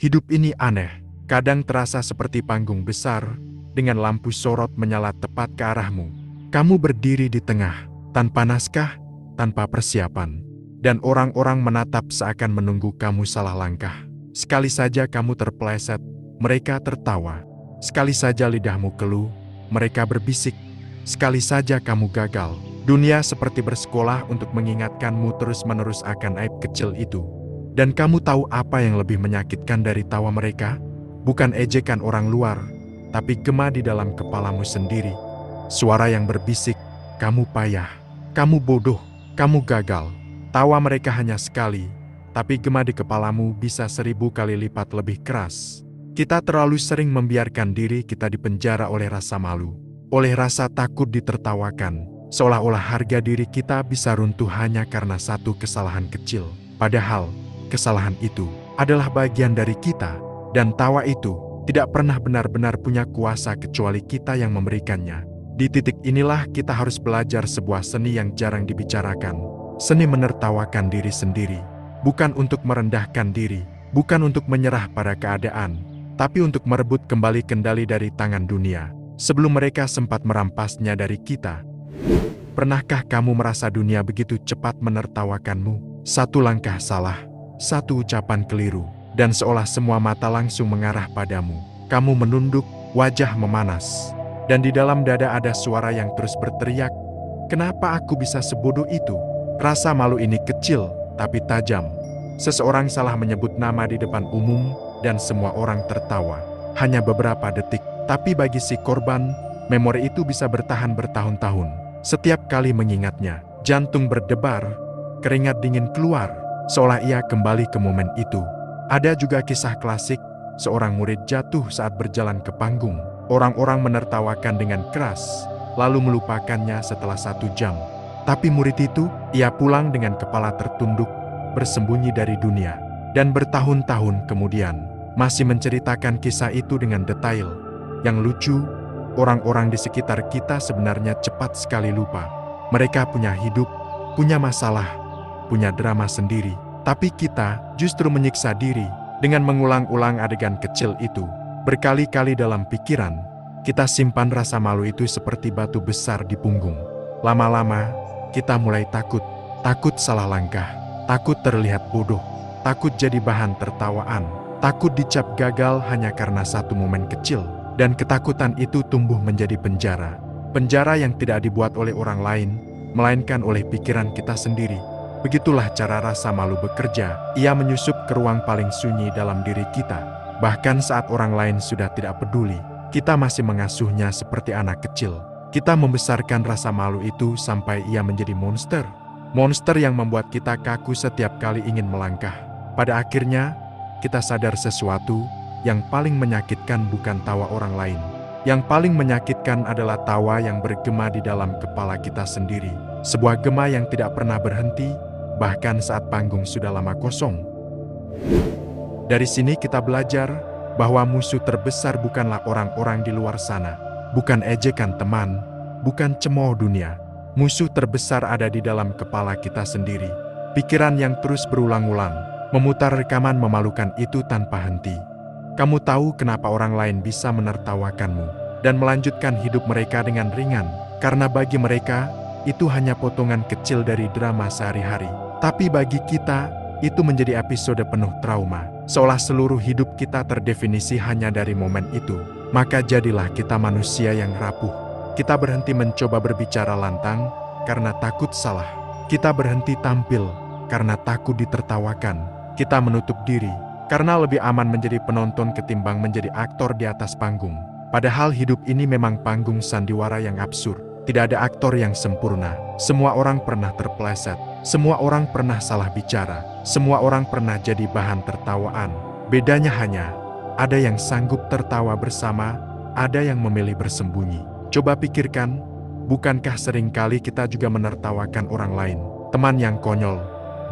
Hidup ini aneh, kadang terasa seperti panggung besar, dengan lampu sorot menyala tepat ke arahmu. Kamu berdiri di tengah, tanpa naskah, tanpa persiapan. Dan orang-orang menatap seakan menunggu kamu salah langkah. Sekali saja kamu terpeleset, mereka tertawa. Sekali saja lidahmu keluh, mereka berbisik. Sekali saja kamu gagal, dunia seperti bersekolah untuk mengingatkanmu terus-menerus akan aib kecil itu. Dan kamu tahu apa yang lebih menyakitkan dari tawa mereka? Bukan ejekan orang luar, tapi gema di dalam kepalamu sendiri. Suara yang berbisik, kamu payah, kamu bodoh, kamu gagal. Tawa mereka hanya sekali, tapi gema di kepalamu bisa 1000 kali lipat lebih keras. Kita terlalu sering membiarkan diri kita dipenjara oleh rasa malu, oleh rasa takut ditertawakan, seolah-olah harga diri kita bisa runtuh hanya karena satu kesalahan kecil. Padahal, kesalahan itu adalah bagian dari kita, dan tawa itu tidak pernah benar-benar punya kuasa kecuali kita yang memberikannya. Di titik inilah kita harus belajar sebuah seni yang jarang dibicarakan. Seni menertawakan diri sendiri, bukan untuk merendahkan diri, bukan untuk menyerah pada keadaan, tapi untuk merebut kembali kendali dari tangan dunia, sebelum mereka sempat merampasnya dari kita. Pernahkah kamu merasa dunia begitu cepat menertawakanmu? Satu langkah salah, satu ucapan keliru, dan seolah semua mata langsung mengarah padamu. Kamu menunduk, wajah memanas, dan di dalam dada ada suara yang terus berteriak, "Kenapa aku bisa sebodoh itu?" Rasa malu ini kecil, tapi tajam. Seseorang salah menyebut nama di depan umum, dan semua orang tertawa. Hanya beberapa detik, tapi bagi si korban, memori itu bisa bertahan bertahun-tahun. Setiap kali mengingatnya, jantung berdebar, keringat dingin keluar, seolah ia kembali ke momen itu. Ada juga kisah klasik, seorang murid jatuh saat berjalan ke panggung. Orang-orang menertawakan dengan keras, lalu melupakannya setelah 1 jam. Tapi murid itu, ia pulang dengan kepala tertunduk, bersembunyi dari dunia. Dan bertahun-tahun kemudian, masih menceritakan kisah itu dengan detail. Yang lucu, orang-orang di sekitar kita sebenarnya cepat sekali lupa. Mereka punya hidup, punya masalah, punya drama sendiri. Tapi kita justru menyiksa diri dengan mengulang-ulang adegan kecil itu. Berkali-kali dalam pikiran, kita simpan rasa malu itu seperti batu besar di punggung. Lama-lama, kita mulai takut salah langkah, takut terlihat bodoh, takut jadi bahan tertawaan, takut dicap gagal hanya karena satu momen kecil. Dan ketakutan itu tumbuh menjadi penjara. Penjara yang tidak dibuat oleh orang lain, melainkan oleh pikiran kita sendiri. Begitulah cara rasa malu bekerja. Ia menyusup ke ruang paling sunyi dalam diri kita. Bahkan saat orang lain sudah tidak peduli, kita masih mengasuhnya seperti anak kecil. Kita membesarkan rasa malu itu sampai ia menjadi monster. Monster yang membuat kita kaku setiap kali ingin melangkah. Pada akhirnya, kita sadar sesuatu, yang paling menyakitkan bukan tawa orang lain. Yang paling menyakitkan adalah tawa yang bergema di dalam kepala kita sendiri. Sebuah gema yang tidak pernah berhenti, bahkan saat panggung sudah lama kosong. Dari sini kita belajar bahwa musuh terbesar bukanlah orang-orang di luar sana, bukan ejekan teman, bukan cemooh dunia. Musuh terbesar ada di dalam kepala kita sendiri. Pikiran yang terus berulang-ulang, memutar rekaman memalukan itu tanpa henti. Kamu tahu kenapa orang lain bisa menertawakanmu dan melanjutkan hidup mereka dengan ringan, karena bagi mereka, itu hanya potongan kecil dari drama sehari-hari. Tapi bagi kita, itu menjadi episode penuh trauma, seolah seluruh hidup kita terdefinisi hanya dari momen itu. Maka jadilah kita manusia yang rapuh. Kita berhenti mencoba berbicara lantang, karena takut salah. Kita berhenti tampil, karena takut ditertawakan. Kita menutup diri, karena lebih aman menjadi penonton ketimbang menjadi aktor di atas panggung. Padahal hidup ini memang panggung sandiwara yang absurd. Tidak ada aktor yang sempurna. Semua orang pernah terpeleset. Semua orang pernah salah bicara. Semua orang pernah jadi bahan tertawaan. Bedanya hanya, ada yang sanggup tertawa bersama, ada yang memilih bersembunyi. Coba pikirkan, bukankah seringkali kita juga menertawakan orang lain? Teman yang konyol,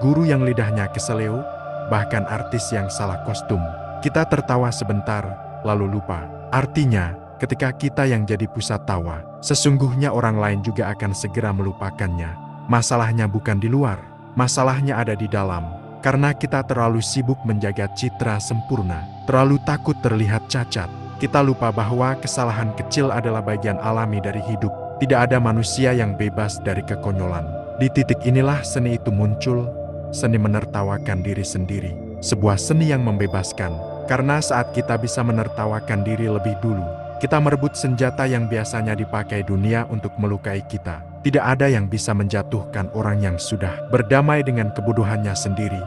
guru yang lidahnya keseleo, bahkan artis yang salah kostum. Kita tertawa sebentar, lalu lupa. Artinya, ketika kita yang jadi pusat tawa, sesungguhnya orang lain juga akan segera melupakannya. Masalahnya bukan di luar, masalahnya ada di dalam. Karena kita terlalu sibuk menjaga citra sempurna, terlalu takut terlihat cacat. Kita lupa bahwa kesalahan kecil adalah bagian alami dari hidup. Tidak ada manusia yang bebas dari kekonyolan. Di titik inilah seni itu muncul, seni menertawakan diri sendiri. Sebuah seni yang membebaskan. Karena saat kita bisa menertawakan diri lebih dulu, kita merebut senjata yang biasanya dipakai dunia untuk melukai kita. Tidak ada yang bisa menjatuhkan orang yang sudah berdamai dengan kebodohannya sendiri.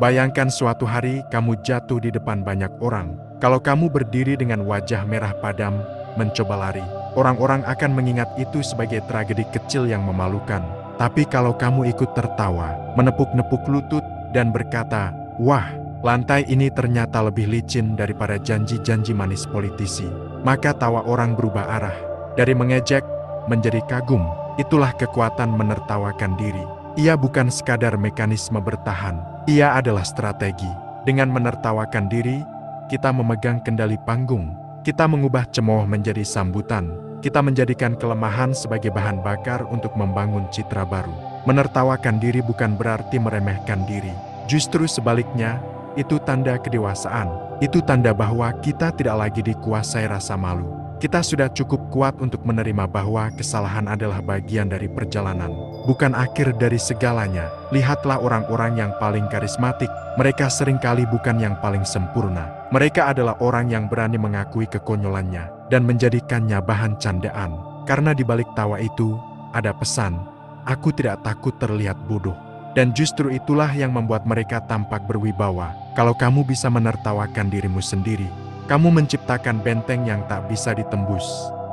Bayangkan suatu hari kamu jatuh di depan banyak orang. Kalau kamu berdiri dengan wajah merah padam, mencoba lari, orang-orang akan mengingat itu sebagai tragedi kecil yang memalukan. Tapi kalau kamu ikut tertawa, menepuk-nepuk lutut, dan berkata, "Wah, lantai ini ternyata lebih licin daripada janji-janji manis politisi," maka tawa orang berubah arah. Dari mengejek, menjadi kagum. Itulah kekuatan menertawakan diri. Ia bukan sekadar mekanisme bertahan, ia adalah strategi. Dengan menertawakan diri, kita memegang kendali panggung. Kita mengubah cemooh menjadi sambutan. Kita menjadikan kelemahan sebagai bahan bakar untuk membangun citra baru. Menertawakan diri bukan berarti meremehkan diri. Justru sebaliknya, itu tanda kedewasaan. Itu tanda bahwa kita tidak lagi dikuasai rasa malu. Kita sudah cukup kuat untuk menerima bahwa kesalahan adalah bagian dari perjalanan, bukan akhir dari segalanya. Lihatlah orang-orang yang paling karismatik. Mereka seringkali bukan yang paling sempurna. Mereka adalah orang yang berani mengakui kekonyolannya dan menjadikannya bahan candaan. Karena di balik tawa itu, ada pesan, "Aku tidak takut terlihat bodoh." Dan justru itulah yang membuat mereka tampak berwibawa. Kalau kamu bisa menertawakan dirimu sendiri, kamu menciptakan benteng yang tak bisa ditembus.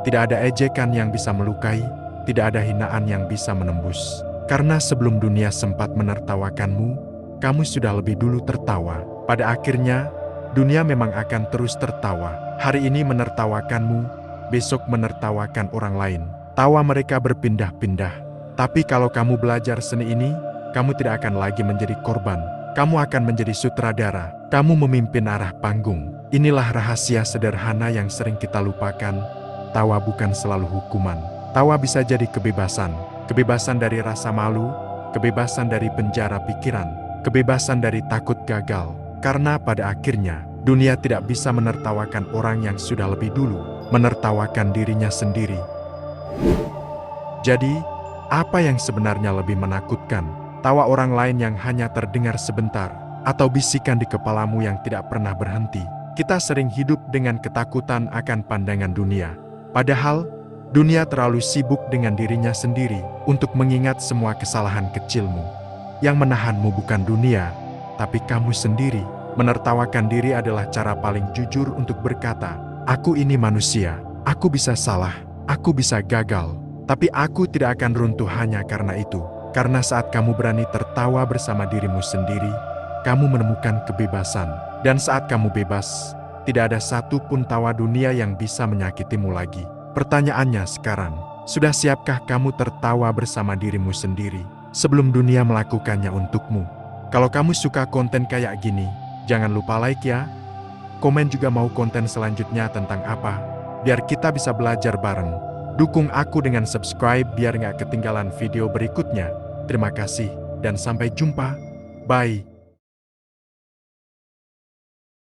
Tidak ada ejekan yang bisa melukai, tidak ada hinaan yang bisa menembus. Karena sebelum dunia sempat menertawakanmu, kamu sudah lebih dulu tertawa. Pada akhirnya, dunia memang akan terus tertawa. Hari ini menertawakanmu, besok menertawakan orang lain. Tawa mereka berpindah-pindah. Tapi kalau kamu belajar seni ini, kamu tidak akan lagi menjadi korban. Kamu akan menjadi sutradara. Kamu memimpin arah panggung. Inilah rahasia sederhana yang sering kita lupakan. Tawa bukan selalu hukuman. Tawa bisa jadi kebebasan. Kebebasan dari rasa malu, kebebasan dari penjara pikiran, kebebasan dari takut gagal. Karena pada akhirnya, dunia tidak bisa menertawakan orang yang sudah lebih dulu menertawakan dirinya sendiri. Jadi, apa yang sebenarnya lebih menakutkan? Tawa orang lain yang hanya terdengar sebentar, atau bisikan di kepalamu yang tidak pernah berhenti? Kita sering hidup dengan ketakutan akan pandangan dunia. Padahal, dunia terlalu sibuk dengan dirinya sendiri untuk mengingat semua kesalahan kecilmu. Yang menahanmu bukan dunia, tapi kamu sendiri. Menertawakan diri adalah cara paling jujur untuk berkata, "Aku ini manusia, aku bisa salah, aku bisa gagal, tapi aku tidak akan runtuh hanya karena itu." Karena saat kamu berani tertawa bersama dirimu sendiri, kamu menemukan kebebasan. Dan saat kamu bebas, tidak ada satupun tawa dunia yang bisa menyakitimu lagi. Pertanyaannya sekarang, sudah siapkah kamu tertawa bersama dirimu sendiri sebelum dunia melakukannya untukmu? Kalau kamu suka konten kayak gini, jangan lupa like ya. Komen juga mau konten selanjutnya tentang apa, biar kita bisa belajar bareng. Dukung aku dengan subscribe biar nggak ketinggalan video berikutnya. Terima kasih dan sampai jumpa. Bye.